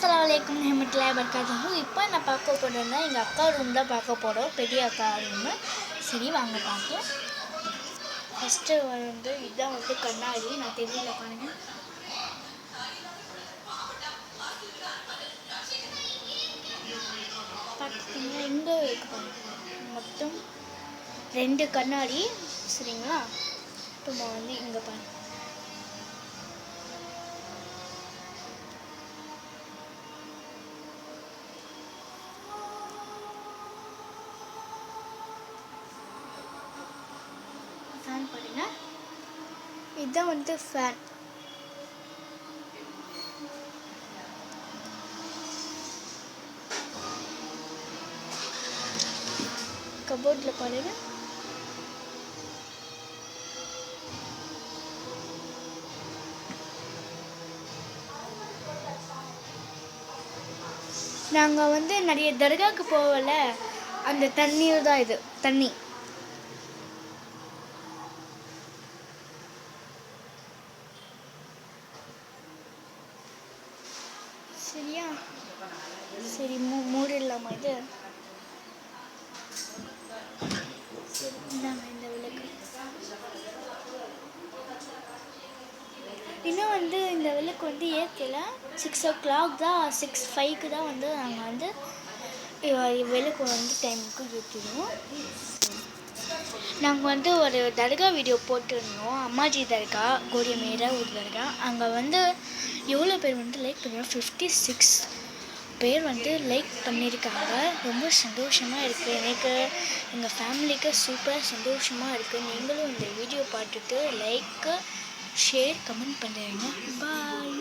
अस्सलामुअलैकुम रहमतुल्लाहि वबरकातुहू। இப்போ நான் பார்க்க போகிறேன்னா எங்கள் அக்கா ரூம் தான் பார்க்க போகிறோம், பெரிய அக்கா ரூமு. சரி வாங்க பார்க்கலாம். ஃபஸ்ட்டு வந்து இதுதான் வந்து கண்ணாடி, நான் தெரியல பாருங்க. பார்த்தீங்கன்னா இங்கே இருக்கு பாருங்க, மொத்தம் 2 கண்ணாடி. சரிங்களா, இப்போ வந்து இங்கே பாருங்க. ஃபேன் பாருங்க, இதுதான் வந்து ஃபேன். கபோர்டில் பாருங்க, நாங்கள் வந்து நிறைய தர்காவுக்கு போகல, அந்த தண்ணீர் தான் இது தண்ணி. சரியா, சரி மூடிடலாமா இது? சரி இந்தாங்க இந்த விளக்கு. இன்னும் வந்து இந்த விளக்கு வந்து ஏற்றல, 6 o'clock தான், 6:05 தான் வந்து நாங்கள் வந்து விளக்கு வந்து டைமுக்கு ஏற்றிடுவோம். நாங்கள் வந்து ஒரு தர்கா வீடியோ போட்டிருந்தோம், அம்மாஜி தர்கா, கோடியமேரா ஒரு தர்கா. அங்கே வந்து எவ்வளோ பேர் வந்து லைக் பண்ணுறோம், 56 பேர் வந்து லைக் பண்ணியிருக்காங்க. ரொம்ப சந்தோஷமாக இருக்குது எனக்கு, எங்கள் ஃபேமிலிக்கு சூப்பராக சந்தோஷமாக இருக்குது. நீங்களும் இந்த வீடியோ பார்த்துட்டு லைக்கு, ஷேர், கமெண்ட் பண்ணுறீங்க. பாய்.